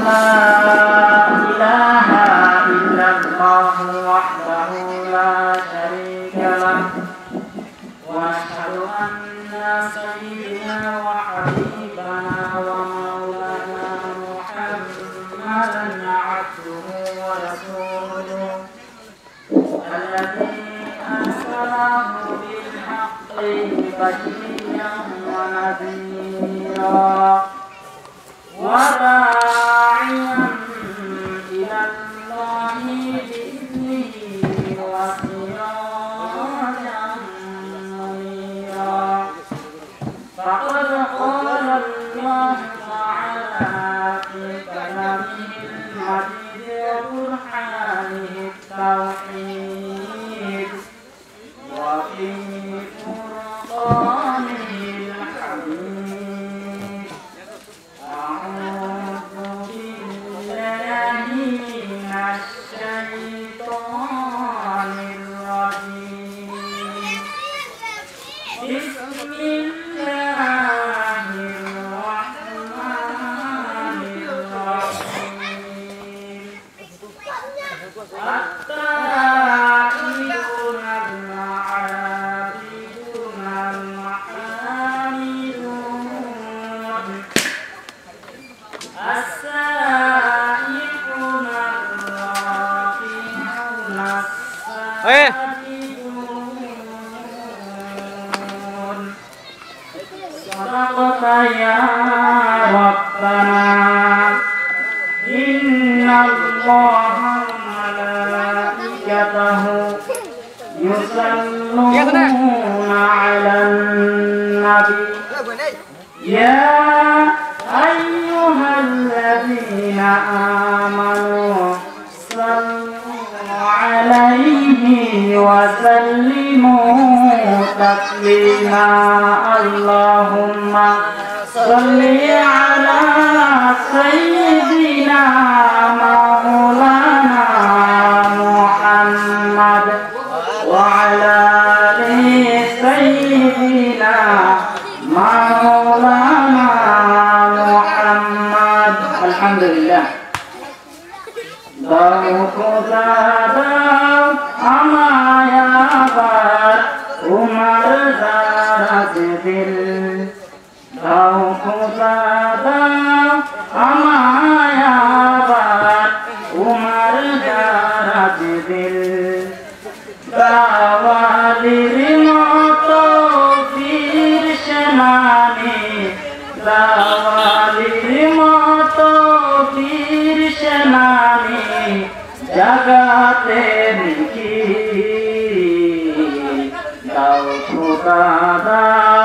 لا إله إلا الله وحده لا شريك له وأشهد أن سيدنا وحبيبنا ومولانا محمدا عبده ورسوله الذي أرسله بالحق بشيرا ونذيرا وداعيا إلى الله بإذنه وسراجا منيرا فقد قال الله تعالى في كلامه المجيد وبرهانه التوحيد وفي فرقانه الحميد أعوذ بالله من الشيطان الرجيم بسم الله الرحمن الرحيم التائبون العابدون الحامدون السائحون الراكعون الساجدون صدقت يا ربنا إن الله وملائكته يصلون على النبي يا أيها الذين آمنوا صلوا عليه وسلموا تسليما اللهم صل على سيدنا مولانا محمد وعلى آل سيدنا مولانا محمد الحمد لله দাও খোদা দাও আমায় আবার উমর দারাজ দিল দাও খোদা দাও আমায় আবার উমর দারাজ দিল দাওয়ালির মতো বীর সেনানি দাওয়ালির মতো বীর সেনানি জাগাতে দেখি দাও খোদা দাও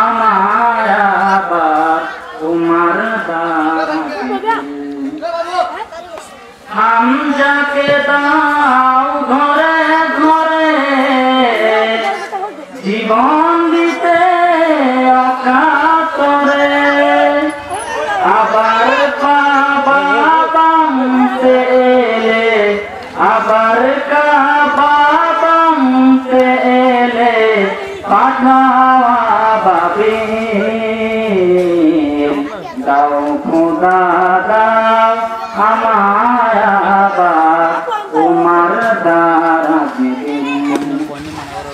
আমায় আবার তোমার হামজাকে দাও ঘরে ঘরে জীবন দিতে অকাতরে আবার কাবা বাংতে এলে আবার কাবা বাংতে এলে পাঠাওয়া বাবে দাও খোদা দাও আমায় আবার তোমার দারাজ দিন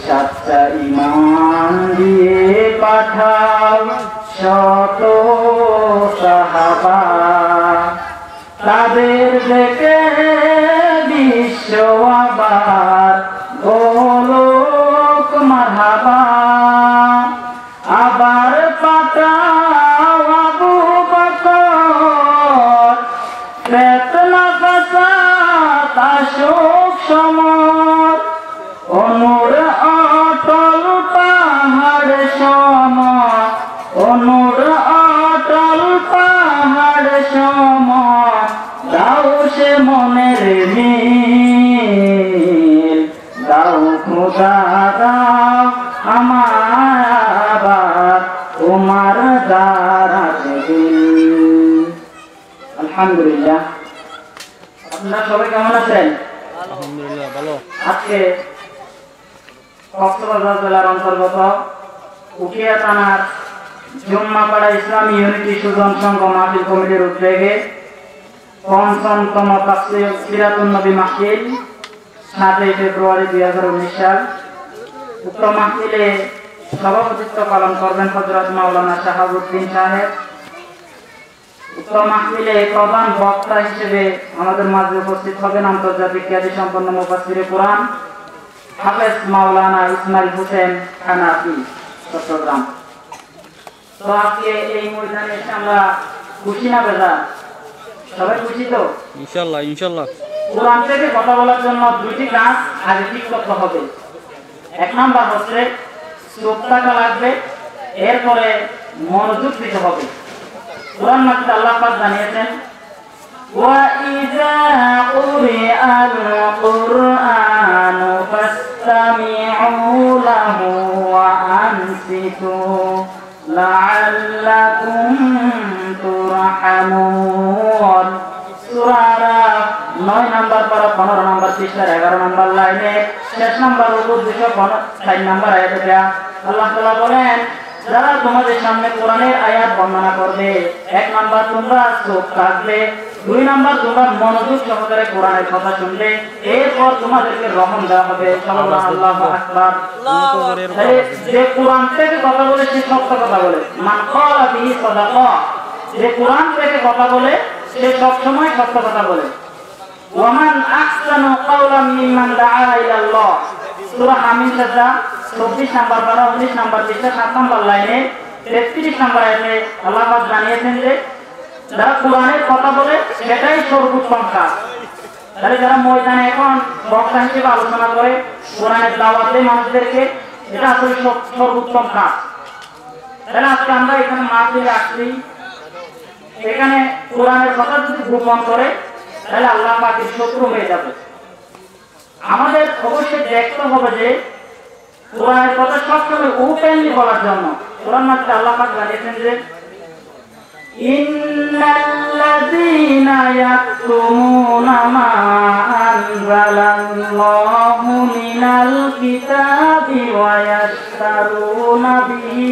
সাতটা ইমান দিয়ে পাঠাও শত সাহাবা তাদের দেখে বিশ্ব আবার গোলক মারহাবা আবার পাঠাও আবু বকর বেতনা ফাসাদ আশোক সমর অনুর অটল পাহাড় সম অনুর অটল পাহাড় সম দাও সে মনের মিল দাও খোদা দাও আমায় আবার তোমার দারাজ দিল আলহামদুলিল্লাহ আপনারা সবাই কেমন আছেন আলহামদুলিল্লাহ ভালো আজকে কক্সবাজার জেলার অন্তর্গত উখিয়া থানার জুম্মাপাড়া ইসলামী ইউনিটি সুজন সংঘ মাহফিল কমিটির উদ্যোগে পঞ্চমতম সিরাতুন নবী মাহফিল 7 ফেব্রুয়ারি 2019 সাল। উক্ত মাহফিলে সভাপতিত্ব পালন করবেন হযরত মাওলানা শাহাবুদ্দিন সাহেব। উক্ত মাহফিলে প্রধান বক্তা হিসেবে আমাদের মাঝে উপস্থিত হবেন আন্তর্জাতিক খ্যাতি সম্পন্ন মুফাসসিরে কুরআন হাফেজ মাওলানা ইসমাইল হোসেন হানাফি চট্টগ্রাম। তো আজকে এই ময়দানে এসে আমরা খুশি না বেজা? সবাই খুশি তো? ইনশাআল্লাহ ইনশাআল্লাহ। কোরআন থেকে কথা বলার জন্য দুটি কাজ আগে ঠিক করতে হবে। এক নাম্বার হচ্ছে চোখ থাকা লাগবে, এরপরে মনোযোগ দিতে হবে। কোরআন মাজিদে আল্লাহ পাক জানিয়েছেন, وَإِذَا قُرِئَ الْقُرْآنُ فَاسْتَمِعُوا لَهُ وَأَنصِتُوا لَعَلَّكُمْ تُرْحَمُونَ। সূরা আরাফ 9 নম্বর পারা 15 নম্বর পৃষ্ঠার 11 নম্বর লাইনে শেষ নম্বর রুকু 260 নম্বর আয়াতে আল্লাহ তাআলা বলেন, যারা তোমাদের সামনে কোরআনের আয়াত বর্ণনা করবে, 1 নাম্বার তোমরা চোখ রাখবে, 2 নাম্বার তোমরা মনোযোগ সহকারে কোরআনের কথা শুনবে, এরপর তোমাদেরকে রহম দেওয়া হবে। আল্লাহু আকবার। যে কোরআন থেকে কথা বলে সে সত্য কথা বলে, মান ক্বালা বিহি সাদাকা। যে কোরআন থেকে কথা বলে সে সব সময় সত্য কথা বলে। ওয়ামান আহসানু কাওলাম মিম্মান দাআ ইলাল্লাহ। সূরা হামিদ 24 নাম্বার পারা 19 নাম্বার পৃষ্ঠা 7 নাম্বার লাইনে 33 নাম্বার আয়াতে আল্লাহ পাক জানিয়েছেন যে যারা কোরআনের কথা বলে সেটাই সর্বোত্তম কাজ। তাহলে যারা ময়দানে এখন বক্তা হিসেবে আলোচনা করে কোরআনের দাওয়াত দেয় মানুষদেরকে, এটা আসলে সর্বোত্তম কাজ। তাহলে আজকে আমরা এখানে মাহফিলে আসছি, এখানে কোরআনের কথা যদি গোপন করে তাহলে আল্লাহ পাকের শত্রু হয়ে যাবে। আমাদের অবশ্যই দেখতে হবে যে কোরআনের কথা সবসময় ওপেনলি বলার জন্য কোরআন মাজিদে আল্লাহ পাক জানিয়েছেন যে ইন্নাল্লাযীনা ইয়াকতুমুনা মা আনজালাল্লাহু মিনাল কিতাবি ওয়া ইয়াশতারুনা বিহি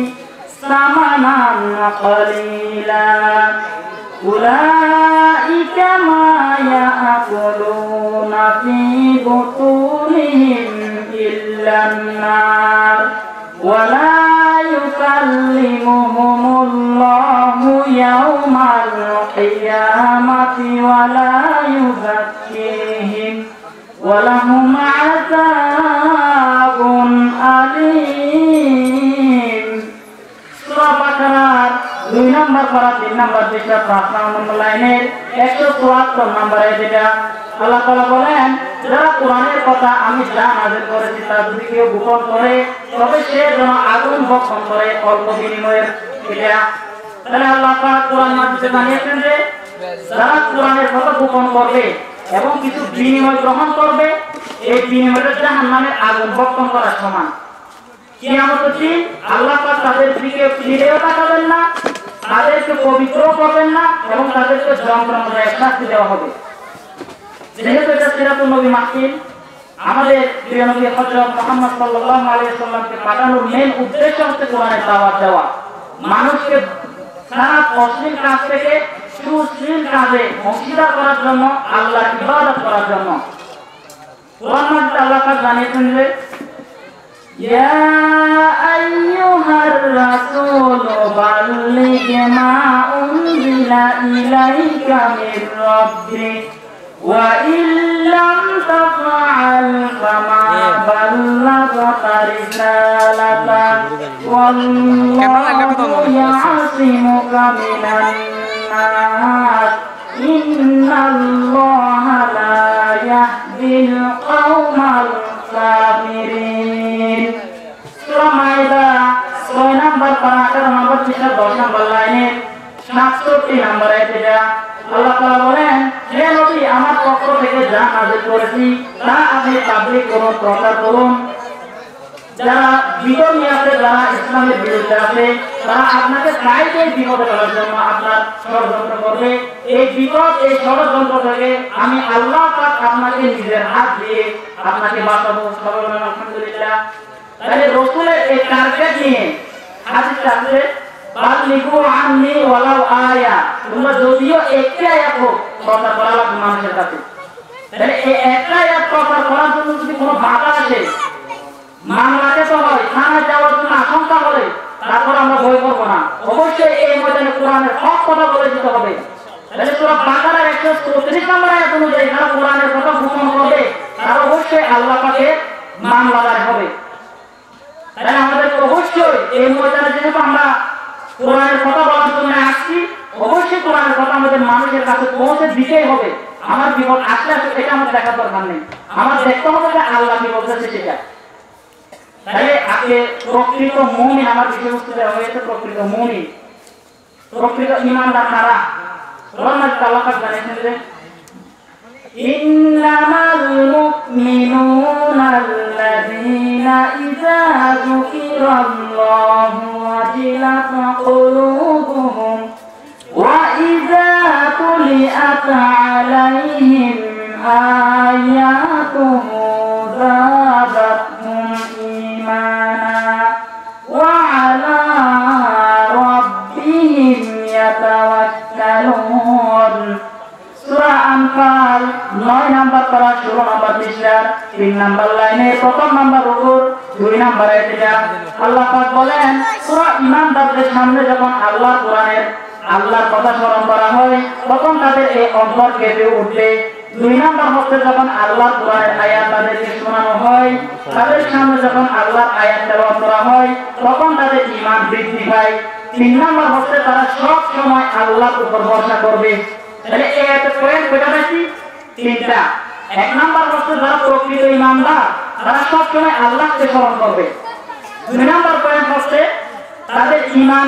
সামানান কালীলা উলাইকা মা ইয়াকুলুনা ফি বুতুনিহিম ইল্লান নার ওয়া লা ইউকাল্লিমুহুমুল্লাহু ইয়াওমাল কিয়ামাতি ওয়া লা ইউযাক্কিহিম ওয়া লাহুম আযাবুন আলীম। সূরা বাকারার 2 নম্বর পারা 3 নম্বর পৃষ্ঠা 5 নম্বর লাইনের 174 নম্বর আয়াতে আল্লাহ তাআলা বলেন, যারা কোরআনের কথা আমি যা নাযিল করেছি তা যদি কেউ গোপন করে তবে সে যেন আগুন ভক্ষণ করে অল্প বিনিময়ের। এটা তাহলে আল্লাহ পাক কোরআন মাজিদে জানিয়েছেন যে যারা কোরআনের কথা গোপন করবে এবং কিছু বিনিময় গ্রহণ করবে, এই বিনিময়টা জাহান্নামের আগুন ভক্ষণ করার সমান। কিয়ামতের দিন আল্লাহ পাক তাদের দিকে ফিরেও তাকাবেন না, তাদেরকে পবিত্র করবেন না এবং তাদেরকে যন্ত্রণাদায়ক শাস্তি দেওয়া হবে। যেহেতু এটা সিরাতুন নবী মাহফিল, আমাদের প্রিয় নবী হযরত মুহাম্মদ সাল্লাল্লাহু আলাইহি ওয়াসাল্লামকে পাঠানোর মেইন উদ্দেশ্য হচ্ছে কোরআনের দাওয়াত দেওয়া, মানুষকে খারাপ অশ্লীল কাজ থেকে সুশীল কাজে অংশীদার করার জন্য, আল্লাহর ইবাদত করার জন্য। কোরআন মাজিদে আল্লাহ পাক জানিয়েছেন যে ইয়া আইয়ুহার রাসূলু বাল্লিগ মা উনজিলা ইলাইকা মির রাব্বিক ওয়া ইল্লাম তাফআল ফামা বাল্লাগতা রিসালাতা ওয়াল্লাহু ইয়াসিমুকা মিনান নাস ইন্নাল্লাহা লা ইয়াহদিল কওমাল কাফিরিন। সূরা মাইদা 6 নম্বর পারা 18 নম্বর পৃষ্ঠা 10 নম্বর লাইনে 67 নম্বর আয়াতে আল্লাহ তাআলা বলেন, হে নবী, আমার পক্ষ থেকে যা নাযিল করেছি তা আপনি তাবলীগ করুন, প্রচার করুন। যারা বিধর্মী আছে, যারা ইসলামের বিরুদ্ধে আছে, তারা আপনাকে চাইবে বিপদে ফেলার জন্য আপনার ষড়যন্ত্র করবে। এই বিপদ, এই ষড়যন্ত্র থেকে আমি আল্লাহ পাক আপনাকে নিজের হাত দিয়ে আপনাকে বাঁচাবো। সবাই বলেন আলহামদুলিল্লাহ। তাহলে রাসূলের এই টার্গেট নিয়ে হাদিস আছে বাল্লিগু আন্নি ওয়ালাউ আয়া, তোমরা যদিও একটি আয়াত হোক প্রচার করা লাগবে মানুষের কাছে। তাহলে এই একটা আয়াত প্রচার করার জন্য যদি কোনো বাধা আসে, মামলাতে তো হয়, থানায় যাওয়ার জন্য আশঙ্কা হলে তারপর আমরা ভয় করবো না, অবশ্যই এই ময়দানে কোরআনের হক কথা বলে দিতে হবে। তাহলে সূরা বাকারার 134 নম্বর আয়াত অনুযায়ী যারা কোরআনের কথা গোপন করবে তারা অবশ্যই আল্লাহ পাকের মামলাদার হবে। তাহলে আমাদের অবশ্যই এই ময়দানে যেহেতু আমরা কোরআনের কথা বলার জন্য আসছি, অবশ্যই কোরআনের কথা আমাদের মানুষের কাছে পৌঁছে দিতেই হবে। আমার বিপদ আসলে এটা আমার দেখার দরকার নেই, আমার দেখতে হবে যে আল্লাহ কি বলতেছে সেটা। তাহলে আজকে প্রকৃত মুমিন, আমার বিষয়বস্তু দেওয়া হয়েছে প্রকৃত মুমিন, প্রকৃত ঈমানদার কারা? কোরআন আল্লাহ পাক জানিয়েছেন যে ইন্নামাল মুমিনুনা আল্লাযীনা ইযা যুকিরাল্লাহু ওয়াজিলাত কুলুবুহুম ওয়া ইযা তুলিয়াত আলাইহিম আয়াতুহু যাদাতহুম ঈমানা ওয়া আলা রাব্বিহিম ইয়াতাওয়াক্কালুন। সূরা আনফাল 9 নম্বর পারা 16 নম্বর পৃষ্ঠার 3 নম্বর লাইনে প্রথম নম্বর রুকুর 2 নম্বর আয়াতে আল্লাহ পাক বলেন, সূরা ঈমানদারদের সামনে যখন আল্লাহর কোরআনের আল্লাহর কথা স্মরণ করা হয় তখন তাদের এই অন্তর কেঁপে উঠবে। 2 নম্বর হচ্ছে যখন আল্লাহর কোরআনের আয়াত তাদেরকে শোনানো হয়, তাদের সামনে যখন আল্লাহর আয়াত তেলাওয়াত করা হয় তখন তাদের ঈমান বৃদ্ধি পায়। 3 নম্বর হচ্ছে তারা সব সময় আল্লাহর উপর ভরসা করবে। তাহলে এই আয়াতের পয়েন্ট কয়টা পাইছি? 3টা। 1 নম্বর হচ্ছে যারা প্রকৃত ঈমানদার তারা সব সময় আল্লাহকে স্মরণ করবে। 2 নম্বর পয়েন্ট হচ্ছে তাদের ঈমান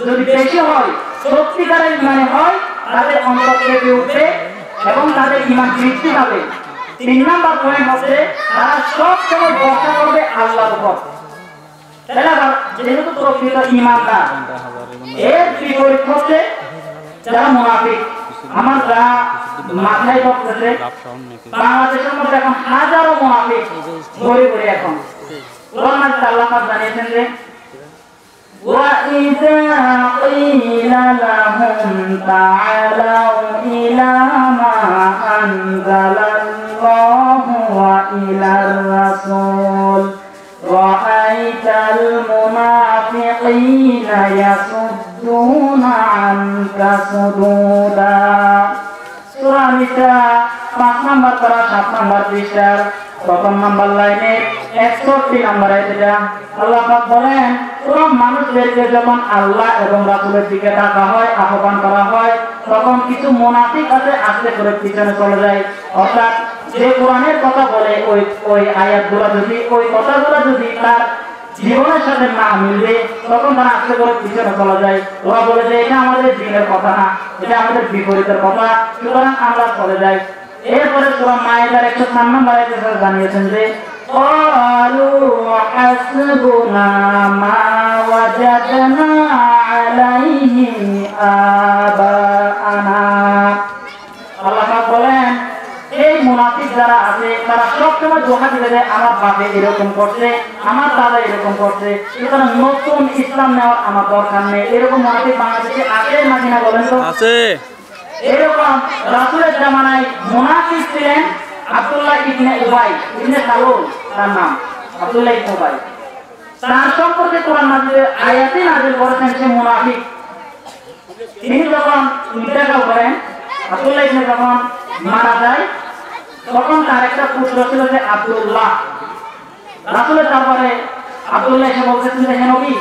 যদি বেশি হয়, সত্যিকারের ঈমান হয়, তাদের অন্তর কেঁপে উঠবে এবং তাদের ঈমান বৃদ্ধি পাবে। 3 নম্বর পয়েন্ট হচ্ছে তারা সব সময় ভরসা করবে আল্লাহর উপর। তাহলে যেহেতু প্রকৃত ঈমানদার, এর বিপরীত হচ্ছে যারা মুনাফিক। আমার যা মাথায় ধরতেছে বাংলাদেশের মধ্যে এখন হাজারো মুনাফিক ঘুরে ঘুরে এখন। কোরআন আল্লাহ পাক জানিয়েছেন যে وَإِذَا قِيلَ لَهُمْ تَعَالَوْا إِلَى مَا أَنزَلَ اللَّهُ وَإِلَى الرَّسُولِ رَأَيْتَ الْمُنَافِقِينَ يَصُدُّونَ عَنكَ صُدُودًا। সূরা নিসা 5 নম্বর পারা 7 নম্বর পৃষ্ঠার প্রথম নম্বর লাইনে 61 নম্বর আয়াতে আল্লাহ পাক বলেন, তোমরা মানুষদেরকে যখন আল্লাহ এবং রাসূলের দিকে ডাকা হয়, আহ্বান করা হয়, তখন কিছু মুনাফিক আছে আস্তে করে পিছনে চলে যায়। অর্থাৎ যে কোরআনের কথা বলে ওই আয়াতগুলো যদি, ওই কথাগুলো যদি তার জীবনের সাথে না মিলবে তখন তারা আস্তে করে পিছনে চলে যায়। ওরা বলে যে এটা আমাদের দিনের কথা না, এটা আমাদের বিপরীতের কথা, সুতরাং আমরা চলে যাই। এরপরে সূরা মায়েদার 104 নম্বর আয়াতে জানিয়েছেন যে ক্বালু হাসবুনা মা ওয়াজাদনা আলাইহি আবাআনা। আল্লাহ পাক বলেন, এই মুনাফিক যারা আছে তারা সবসময় দোহা দিবে যে আমার বাপে এরকম করছে, আমার দাদা এরকম করছে, সুতরাং নতুন ইসলাম নেওয়ার আমার দরকার নেই। এরকম মুনাফিক বাংলাদেশে আছে নাকি না বলেন তো? আছে। এরকম রাসূলের জামানায় মুনাফিক ছিলেন আব্দুল্লাহ ইবনে উবাই ইবনে সালুল, তার নাম আব্দুল্লাহ ইবনে উবাই। তার সম্পর্কে কোরআন মাজিদে আয়াতে নাযিল করেছেন সে মুনাফিক। তিনি যখন ইন্তেকাল করেন, আব্দুল্লাহ ইবনে যখন মারা যায় তখন তার একটা পুত্র ছিল যে আব্দুল্লাহ। রাসূলের দরবারে আব্দুল্লাহ এসে বলতেছেন যে হে নবী,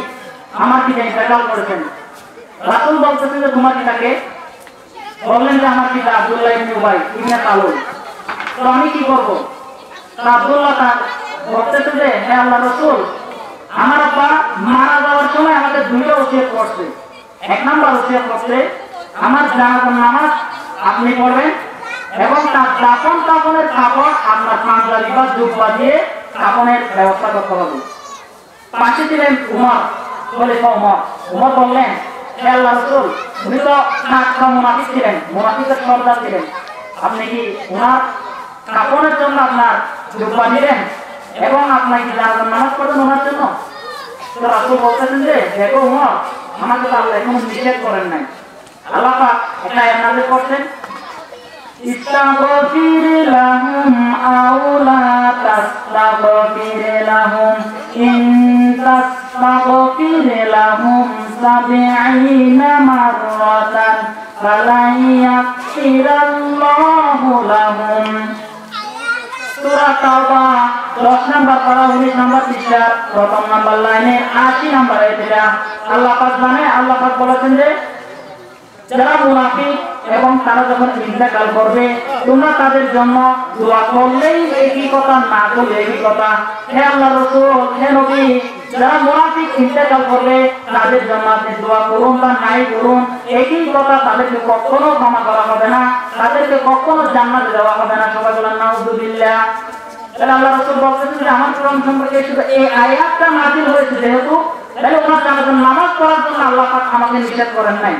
আমার পিতা ইন্তেকাল করেছেন। রাসূল বলতেছেন যে তোমার পিতাকে? বললেন যে আমার পিতা আব্দুল্লাহ ইবনে উবাই ইবনে সালুল, তো আমি কি করবো? আব্দুল্লাহ তার বলতেছে যে হে আল্লাহর রাসূল, আমার আব্বা মারা যাওয়ার সময় আমাকে 2টা ওসিয়ত করছে। 1 নম্বর ওসিয়ত করছে আমার জানাজার নামাজ আপনি পড়বেন এবং তার দাফন কাফনের কাপড় আপনার পাঞ্জাবি বা জুব্বা দিয়ে কাফনের ব্যবস্থা করতে হবে। পাশে ছিলেন উমর, খলিফা উমর। উমর বললেন হে আল্লাহর রাসূল, উনি তো নাক্কা মুনাফিক ছিলেন, মুনাফিকের সর্দার ছিলেন, আপনি কি ওনার কাফনের জন্য আপনার জুব্বা দিলেন এবং আপনার কি জানাজার নামাজ পড়বেন ওনার জন্য? তো রাসূল বলতেছেন যে দেখো উমর, আমাকে তো আল্লাহ এখনো নিষেধ করেন নাই। আল্লাহ পাক একটা আয়াত নাযিল করছেন, ইস্তাগফির লাহুম আও লা তাস্তাগফির লাহুম ইন তাস্তাগফির লাহুম 70 মাররাতান ফালাই ইয়াগফিরাল্লাহু লাহুম। সূরা তাওবা 10 নম্বর পারা 19 নম্বর পৃষ্ঠা প্রথম নম্বর লাইনে 80 নম্বর আয়াতে আল্লাহ পাক বলেছেন যে যারা মুনাফিক এবং তারা যখন ইন্তেকাল করবে তোমরা তাদের জন্য দোয়া করলেই একই কথা, না করলে একই কথা। হে আল্লাহ রাসূল, হে নবী, যারা মুনাফিক ইন্তেকাল করবে তাদের জন্য আপনি দোয়া করুন বা নাই করুন একই কথা, তাদেরকে কখনো ক্ষমা করা হবে না, তাদেরকে কখনো জান্নাতে দেওয়া হবে না। সবাই বলেন নাউযুবিল্লাহ। তাহলে আল্লাহ রাসূল বলতেছেন যে আমার কোরআন সম্পর্কে শুধু এই আয়াতটা নাযিল হয়েছে যেহেতু, তাহলে ওনার জানাজার নামাজ পড়ার জন্য আল্লাহ পাক আমাকে নিষেধ করেন নাই।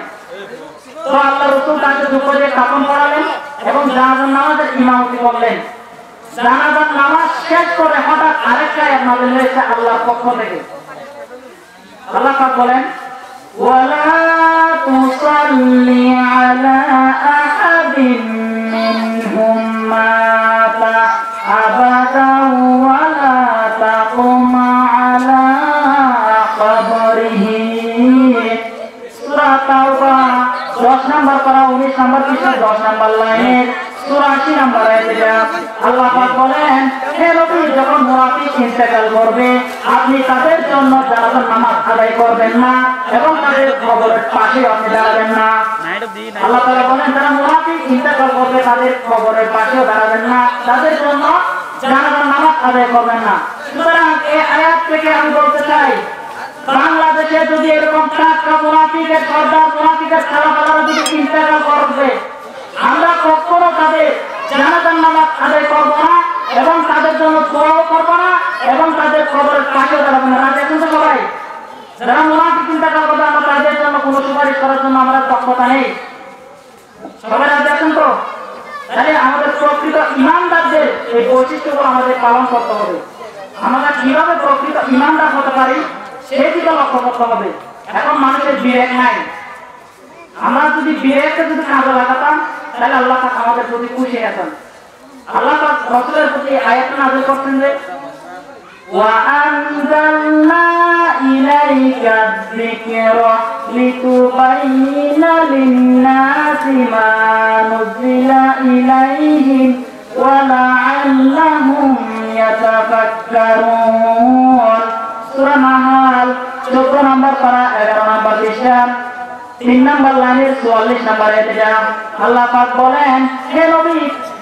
তো আল্লাহ রাসূল তাকে দুপুরে কাফন পড়ালেন এবং জানাজার নামাজের ইমামতি করলেন। জানাজার নামাজ শেষ করে হঠাৎ আরেকটা আয়াত নাযিল হয়েছে আল্লাহর পক্ষ থেকে। আল্লাহ পাক বলেন, ওয়ালা তুসাল্লি আলা আহাদিন মিনহুম মাতা আবাদান ওয়ালা তাকুম আলা কবরিহি। সূরা তাওবা 10 নম্বর পারা 19 নম্বর পৃষ্ঠা 10 নম্বর লাইনের 84 নম্বর আয়াতে আল্লাহ পাক বলেন, হে নবী, যখন মুনাফিক ইন্তেকাল করবে আপনি তাদের জন্য জানাজার নামাজ আদায় করবেন না এবং তাদের কবরের পাশে আপনি দাঁড়াবেন না। আল্লাহ তাআলা বলেন, যারা মুনাফিক ইন্তেকাল করবে তাদের কবরের পাশেও দাঁড়াবেন না, তাদের জন্য জানাজার নামাজ আদায় করবেন না। সুতরাং এই আয়াত থেকে আমি বলতে চাই, বাংলাদেশে যদি এরকম টাটকা মুনাফিকের সর্দার, মুনাফিকের খেলাফেলারা যদি ইন্তেকাল করবে, আমরা কখনো তাদের জানাজার নামাজ আদায় করবো না এবং তাদের জন্য দোয়াও করবো না এবং তাদের কবরের পাশেও দাঁড়াবো না। রাজি আছেন তো সবাই? যারা মুনাফিক ইন্তেকাল করবে আমরা তাদের জন্য কোনো সুপারিশ করার জন্য আমাদের দক্ষতা নেই। সবাই রাজি আছেন তো? তাহলে আমাদের প্রকৃত ইমানদারদের এই বৈশিষ্ট্যগুলো আমাদের পালন করতে হবে। আমরা কিভাবে প্রকৃত ইমানদার হতে পারি সেই দিকে লক্ষ্য করতে হবে। এখন মানুষের বিবেক নাই। আমরা যদি বিবেককে যদি কাজে লাগাতাম তাহলে আল্লাহ পাক আমাদের প্রতি খুশি হতেন। আল্লাহ পাক রাসূলের প্রতি আয়াত নাযিল করতেন যে ওয়া আনজালনা ইলাইকা যিকরা লিতুবাইয়িনা লিন-নাসি মা নুজিলা ইলাইহিম ওয়া লা'আল্লাহুম ইয়াতাফাক্কারুন। সূরা নাহাল 14 নম্বর পারা 11 নম্বর পৃষ্ঠা 3 নম্বর লাইনের 44 নম্বর আয়াতে আল্লাহ পাক বলেন, হে নবী,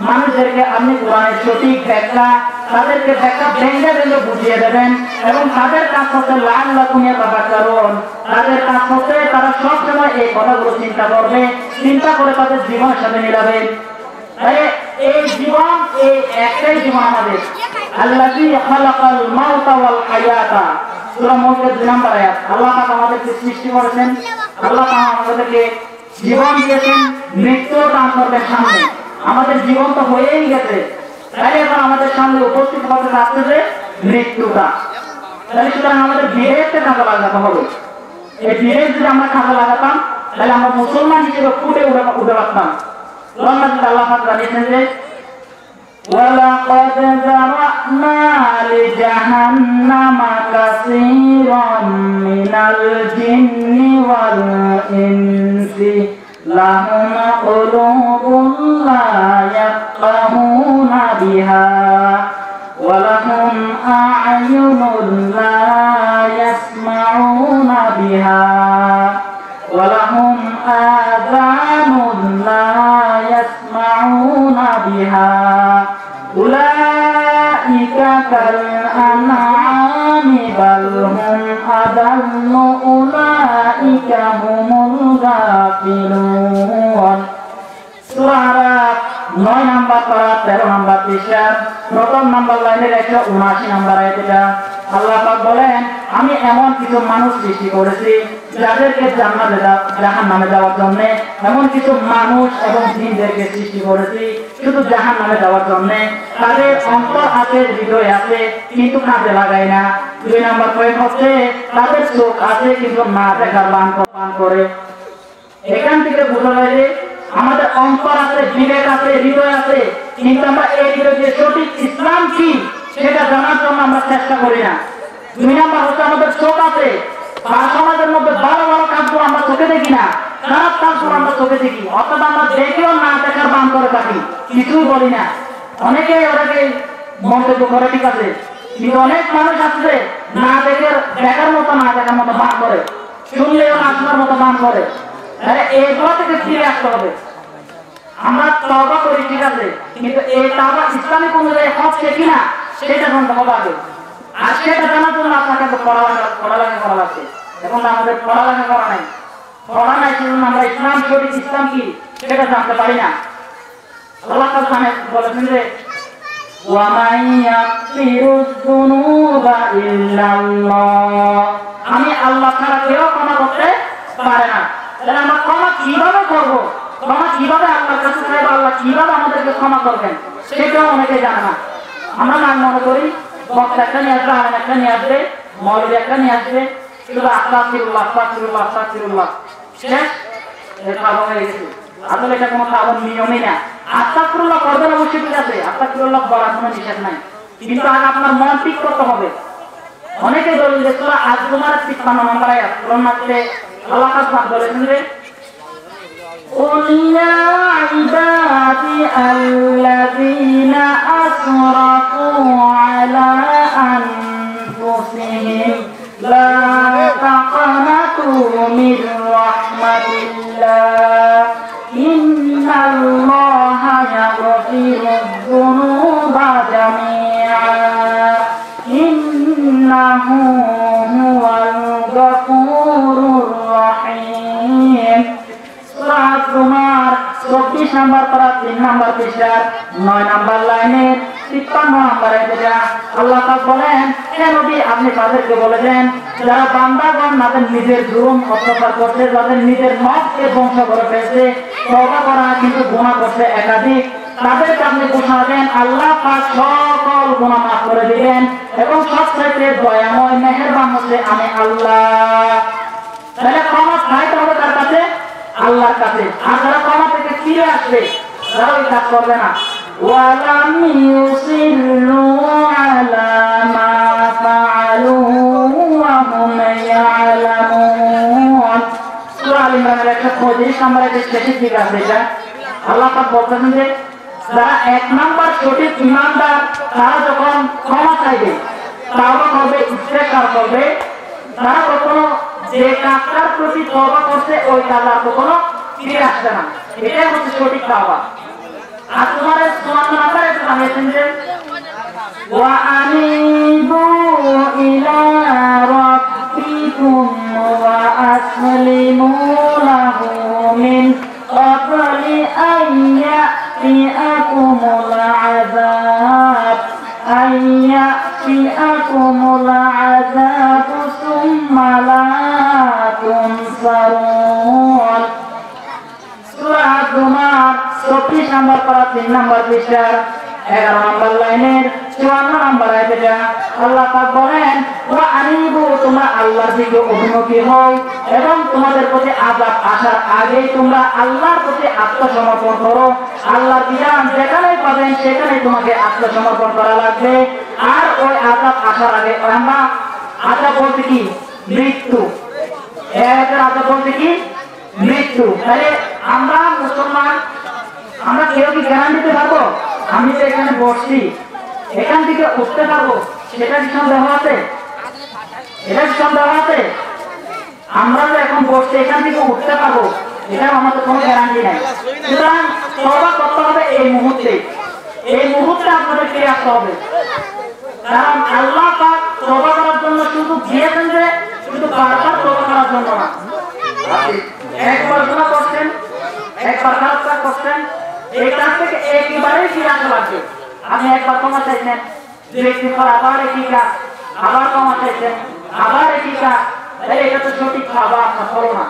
মানুষদেরকে আপনি কোরআনের সঠিক ব্যাখ্যা তাদেরকে ব্যাখ্যা ভেঙে ভেঙে বুঝিয়ে দেবেন এবং তাদের কাছ হতে লাআল্লাকুম ইয়াতাফাক্কারুন, তাদের কাছ হতে তারা সবসময় এই কথাগুলো চিন্তা করবে, চিন্তা করে তাদের জীবনের সাথে মিলাবে। এই জীবন, এই একটাই জীবন আমাদের। আল্লাযী খালাকাল মাউতা ওয়াল হায়াতা, সূরা মুলকের 2 নম্বর আয়াত। আল্লাহ পাক আমাদেরকে সৃষ্টি করেছেন, আল্লাহ পাক আমাদেরকে জীবন দিয়েছেন, মৃত্যু দান করবেন সামনে। আমাদের জীবন তো হয়েই গেছে, তাই এখন আমাদের সামনে উপস্থিত হতে যাচ্ছে যে মৃত্যুটা। তাহলে সুতরাং আমাদের বিবেককে কাজে লাগাতে হবে। এই বিবেক যদি আমরা কাজে লাগাতাম তাহলে আমরা মুসলমান হিসেবে ফুটে উঠে পারতাম। আল্লাহ পাক জানিয়েছেন যে وَلَقَدْ ذَرَأْنَا لِجَهَنَّمَ كَثِيرًا مِنَ الْجِنِّ وَالْإِنسِ لَهُمْ قُلُوبٌ لَا يَفْقَهُونَ بِهَا وَلَهُمْ أَعْيُنٌ لَا يَسْمَعُونَ بِهَا وَلَهُمْ آذَانٌ لَا يَسْمَعُونَ بِهَا أُولَئِكَ كَالْأَنْعَامِ بَلْ هُمْ أَضَلُّ أُولَئِكَ هُمُ الْغَافِلُونَ। সূরা আরাফ 9 নম্বর পারা 13 নম্বর পৃষ্ঠা প্রথম নম্বর লাইনের 179 নম্বর আয়াতে আল্লাহ পাক বলেন, আমি এমন কিছু মানুষ সৃষ্টি করেছি যাদেরকে জান্নাতে জাহান্নামে যাওয়ার জন্য, এমন কিছু মানুষ এবং জিনদেরকে সৃষ্টি করেছি শুধু জাহান্নামে যাওয়ার জন্য। তাদের অন্তর আছে, হৃদয় আছে, কিন্তু কাজে লাগায় না। 2 নাম্বার পয়েন্ট হচ্ছে তাদের চোখ আছে কিন্তু না দেখার ভান করে। এখান থেকে বোঝা যায় যে আমাদের অন্তর আছে, বিবেক আছে, হৃদয় আছে, কিন্তু আমরা এই যে সঠিক ইসলাম কি সেটা জানার জন্য আমরা চেষ্টা করি না। 2 নাম্বার হচ্ছে আমাদের চোখ আছে, সমাজের মধ্যে ভালো ভালো কাজগুলো আমরা চোখে দেখি না, খারাপ কাজগুলো আমরা চোখে দেখি, অর্থাৎ আমরা দেখেও না দেখার ভান করে থাকি, কিছুই বলি না। অনেকে ওটাকে মন্তব্য করে, ঠিক আছে, কিন্তু অনেক মানুষ আছে না দেখে দেখার মতো না দেখার মতো ভান করে, শুনলেও না শোনার মতো ভান করে। এগুলো থেকে ফিরে আসতে হবে। আমরা তওবা করি, ঠিক আছে, কিন্তু এই তওবা ইসলামিক অনুযায়ী হচ্ছে কিনা সেটা জানতে হবে আগে। আর সেটা জানার জন্য আপনাকে পড়ালেখা করা লাগবে। এখন আমাদের পড়ালেখা করা নাই, পড়া নাই, সেজন্য আমরা ইসলাম সঠিক ইসলাম কি সেটা জানতে পারি না। আল্লাহ তাআলা বলেছেন যে ওয়ামান ইয়াগফিরুয যুনুবা ইল্লাল্লাহ, আমি আল্লাহ ছাড়া কেউ ক্ষমা করতে পারে না। তাহলে আমরা ক্ষমা কিভাবে করব, ক্ষমা কিভাবে আল্লাহর কাছে চাইবো, আল্লাহ কিভাবে আমাদেরকে ক্ষমা করবেন সেটাও অনেকে জানে না। আমরা না মনে করি বক্তা একটা নিয়ে আসবে, আলেম একটা নিয়ে আসবে, মৌলবি একটা নিয়ে আসবে, শুধু আস্তাগফিরুল্লাহ আস্তাগফিরুল্লাহ আস্তাগফিরুল্লাহ, শেষ, খাওয়া হয়ে গেছে। আসলে এটা কোনো খাওয়ার নিয়মই না। আস্তাগফিরুল্লাহ করবেন অবশ্যই, ঠিক আছে, আস্তাগফিরুল্লাহ বলার কোনো নিষেধ নাই, কিন্তু আগে আপনার মন ঠিক করতে হবে। অনেকে বলেন যে সূরা আজ-জুমার ৫৩ নম্বর আয়াত, কোরআন মাঝে আল্লাহ পাক বলেছেন যে قل يا عبادي الذين أسرفوا على أنفسهم لا تقنطوا من رحمة الله إن الله يغفر الذنوب جميعا إنه هو الغفور الرحيم। তোমার 24 নাম্বার পারা 3 নাম্বার পৃষ্ঠার 9 নাম্বার লাইনের 53 নম্বরে যেটা আল্লাহ পাক বলেন, হে নবী আপনি তাদেরকে বলেছেন যারা বান্দাগণ তাদের নিজের জুলুম অত্যাচার করছে, যাদের নিজের নফসকে ধ্বংস করে ফেলছে, তওবা করা কিন্তু গুনাহ করছে একাধিক, তাদেরকে আপনি ঘোষণা দেন আল্লাহ পাক সকল গুনাহ মাফ করে দিবেন এবং সবচেয়ে দয়াময় মেহেরবান হচ্ছে আমি আল্লাহ। তাহলে ক্ষমা চাইতে হবে তার কাছে, আল্লাহর কাছে। আর যারা ক্ষমা থেকে ফিরে আসবে, যারা ওই কাজ করবে না, ওয়ালাম ইউসিল্লু আলা মা ফাআলু ওয়া হুম ইয়ালামুন। সূরা আল ইমরানের 135 নম্বরে যে স্ট্যাটিস্টিক আছে, এটা আল্লাহ পাক বলছেন যে যারা 1 নাম্বার সঠিক ঈমানদার, তারা যখন ক্ষমা চাইবে, তওবা করবে, ইস্তেগফার করবে, তারা কখনো যে কাজটার প্রতি তওবা করছে ওই কাজ আর কখনো ফিরে আসবে না। এটাই হচ্ছে সঠিক তওবা। আর তোমার 54 নম্বরে জানিয়েছেন যে ওয়া আনিবু ইলা রাব্বিকুম ওয়া আসলিমু লাহু মিন ক্বাবলি আন ইয়াতিয়াকুমুল আযাব আইয়াতিয়াকুমুল আযাব সুম্মা লা তুনসারুন। সূরা জুমার 24 নম্বর পারা 3 নম্বর পৃষ্ঠার 11 নম্বর লাইনের 54 নম্বর আয়াতে আল্লাহ পাক বলেন ওয়া আনিবু, তোমরা আল্লাহর দিকে অভিমুখী হও এবং তোমাদের প্রতি আযাব আসার আগে তোমরা আল্লাহর প্রতি আত্মসমর্পণ করো। আল্লাহর বিধান যেখানেই পাবেন সেখানেই তোমাকে আত্মসমর্পণ করা লাগবে। আর ওই আযাব আসার আগে আমরা আযাব বলতে কি মৃত্যু, এর আযাব বলতে কি মৃত্যু। তাহলে আমরা মুসলমান, আমরা কেউ কি জ্ঞান দিতে পারবো আমি তো এখানে বসছি এখান থেকে উঠতে পারবো, সেটা কি সন্দেহ আছে? এটা কি সন্দেহ আছে? আমরা তো এখন বসছি এখান থেকে উঠতে পারবো, এটা আমাদের কোনো গ্যারান্টি নাই। সুতরাং তওবা করতে হবে এই মুহূর্তে, এই মুহূর্তে আপনাদের ফিরে আসতে হবে। কারণ আল্লাহ পাক তওবা করার জন্য শুধু দিয়েছেন যে শুধু বারবার তওবা করার জন্য না। একবার গুনাহ করছেন, একবার খারাপ কাজ করছেন, এই কাজ থেকে একেবারেই ফিরে আসা লাগবে। আপনি একবার ক্ষমা চাইছেন, 2-3 বার আবার একই কাজ, আবার ক্ষমা চাইছেন, আবার একই কাজ, তাহলে এটা তো সঠিক তওবা আপনার হলো না।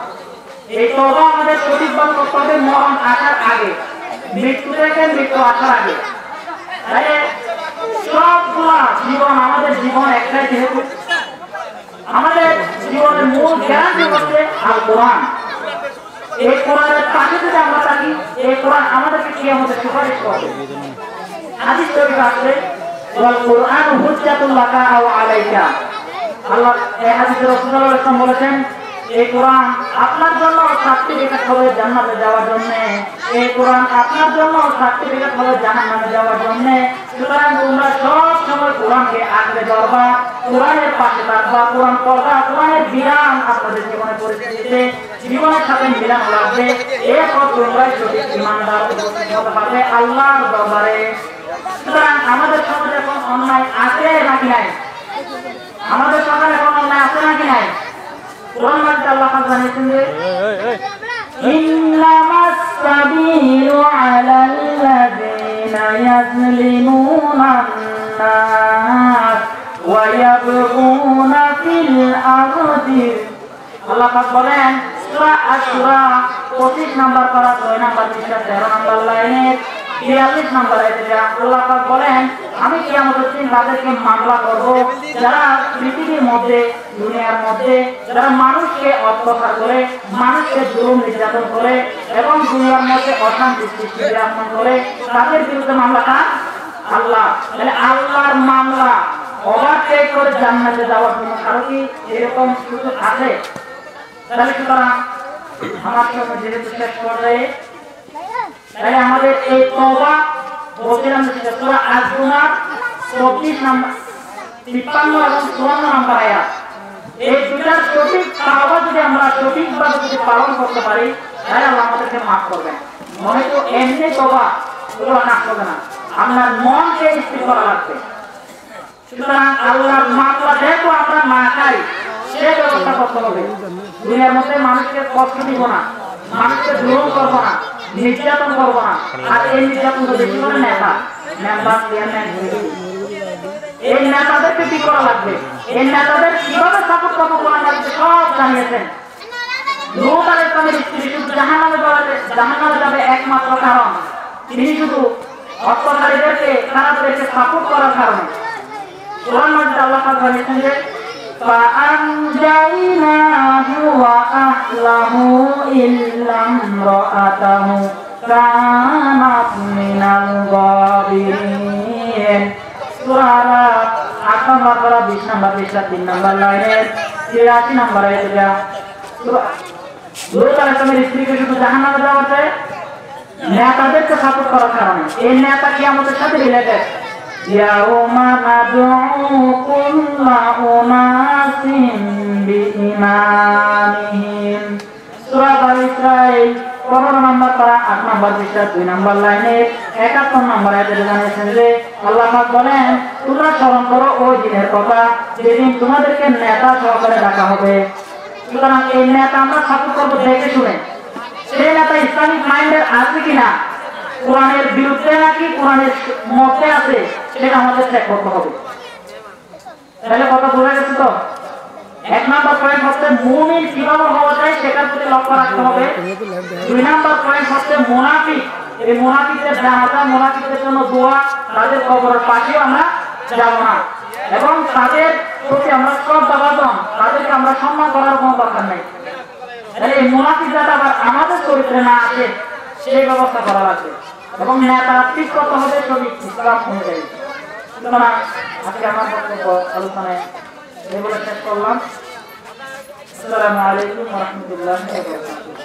এই তওবা আমাদের সঠিকভাবে করতে হবে মরণ আসার আগে, মৃত্যু থেকে মৃত্যু আসার আগে। তাহলে সবগুলা জীবন, আমাদের জীবন একটাই, যেহেতু আমাদের জীবনের মূল গ্যারান্টি হচ্ছে আল কোরআন। এই কোরআনের পাশে যদি আমরা থাকি, এই কোরআন আমাদেরকে কিয়ামতে সুপারিশ করবে। হাদিস শরীফে আছে ওয়াল কোরআন হুজ্জাতুল লাকা আও আলাইকা। আল্লাহ এই হাদিসে রাসূলুল্লাহ সাল্লাল্লাহু আলাইহি ওয়াসাল্লাম বলেছেন, এই কোরআন আপনার জন্য সার্টিফিকেট হবে জান্নাতে যাওয়ার জন্য, এই কোরআন আপনার জন্য সার্টিফিকেট হবে জাহান্নামে যাওয়ার জন্য। সুতরাং তোমরা সব সময় কোরআনকে আঁকড়ে ধরবা, কোরআনের পাশে থাকবা, কোরআন পড়বা, কোরআনের বিধান আপনাদের জীবনে পরিস্থিতিতে জীবনের সাথে মিলান লাগবে। এরপর তোমরাই সঠিক ঈমানদার হতে পারবে আল্লাহর দরবারে। সুতরাং আমাদের সমাজে এখন অন্যায় আছে নাকি নাই? আমাদের সমাজে এখন অন্যায় আছে নাকি নাই? কোরআন মাঝে আল্লাহ পাক জানিয়েছেন যে ইন্নামাস সাবিলু আলাল্লাযিনা ইয়াজলিমুনা আন-নাস ওয়া ইয়াবগুনা ফিল আরদি। আল্লাহ পাক বলেন সূরা আশ-শুরা 25 নম্বর পারা 6 নম্বর পৃষ্ঠা 13 নম্বর লাইনে 42 নম্বর আয়াতে আল্লাহ পাক বলেন, আমি কিয়ামতের দিন তাদেরকে মামলা করব যারা পৃথিবীর মধ্যে, দুনিয়ার মধ্যে যারা মানুষকে অত্যাচার করে, মানুষকে জুলুম নির্যাতন করে এবং দুনিয়ার মধ্যে অশান্তি সৃষ্টি বিরাজমান করে, তাদের বিরুদ্ধে মামলা কার? আল্লাহ। তাহলে আল্লাহর মামলা ওভারটেক করে জান্নাতে যাওয়ার জন্য কারো কি এরকম সুযোগ আছে? তাহলে সুতরাং আমার সঙ্গে যেহেতু শেষ পর্যায়ে, তাহলে আমাদের এই তওবা বলছিলাম যে সূরা আজ-জুমার 24 নম্বর 53 এবং 54 নম্বর আয়াত, এই দুটার সঠিক তওবা যদি আমরা সঠিকভাবে যদি পালন করতে পারি তাহলে আল্লাহ আমাদেরকে মাফ করবেন। মনে তো এমনি তওবা পুরো না হবে না, আপনার মনকে স্থির করা লাগবে। সুতরাং আল্লাহর মামলা যেহেতু আমরা না খাই সে ব্যবস্থা করতে হবে। দুনিয়ার মধ্যে মানুষকে কষ্ট দিব না, মানুষকে জুলুম করবো না, নির্যাতন করবো না। আর এই নির্যাতন বেশি করে নেতা, মেম্বার, চেয়ারম্যান, এই নেতাদেরকে কি করা লাগবে, এই নেতাদের কিভাবে সাপোর্ট করবো কোরআন লাগবে সব জানিয়েছেন। লূত আলাইহিস সালামের স্ত্রী শুধু জাহান্নামে যাবে একমাত্র কারণ তিনি শুধু অত্যাচারীদেরকে, খারাপদেরকে সাপোর্ট করার কারণে। কোরআন মাঝে আল্লাহ পাক বলেছেন যে فأنجيناه وأهله إلا امرأته كانت من الغابرين। সূরা 8 নম্বর পারা 20 নম্বর পৃষ্ঠা 3 নম্বর লাইনের 83 নম্বর আয়াতে যা লূত আলাইহিস সালামের স্ত্রীকে শুধু জাহান্নামে যাওয়া যায় নেতাদেরকে সাপোর্ট করার কারণে। এই নেতা কিয়ামতের সাথে রিলেটেড। ইয়াউমা নাদউ কুল্লা উনাসিন বিইমানিহিম। সূরা বানী ইসরাঈল 15 নম্বর পারা 8 নম্বর পৃষ্ঠা 2 নম্বর লাইনে 71 নম্বর আয়াতে জানিয়েছেন যে আল্লাহ পাক বলেন, তোমরা স্মরণ করো ওই দিনের কথা যেদিন তোমাদেরকে নেতা সহকারে ডাকা হবে। সুতরাং এই নেতা আমরা সাপোর্ট করবো দেখে শুনে। সেই নেতা ইসলামিক মাইন্ডের আছে কিনা, কোরআনের বিরুদ্ধে নাকি কোরআনের মধ্যে আছে, সেটা আমাদের চেক করতে হবে। তাহলে কথা বোঝা গেছে তো? 1 নম্বর পয়েন্ট হচ্ছে মুমিন কিভাবে হওয়া যায় সেটার প্রতি লক্ষ্য রাখতে হবে। 2 নম্বর পয়েন্ট হচ্ছে মুনাফিক, এই মুনাফিকদের জানাজা, মুনাফিকদের জন্য দোয়া, তাদের কবরের পাশেও আমরা যাব না এবং তাদের প্রতি আমরা শ্রদ্ধাভাজন, তাদেরকে আমরা সম্মান করার কোনো দরকার নেই। তাহলে এই মুনাফিক যাতে আবার আমাদের চরিত্রে না আসে সেই ব্যবস্থা করা লাগবে এবং নেতা ঠিক করতে হবে সঠিক ইসলাম অনুযায়ী। সুতরাং আজকে আমার বক্তব্য আলোচনায় এগুলো শেষ করলাম। আসসালামু আলাইকুম ওয়া রাহমাতুল্লাহি ওয়া বারাকাতুহু।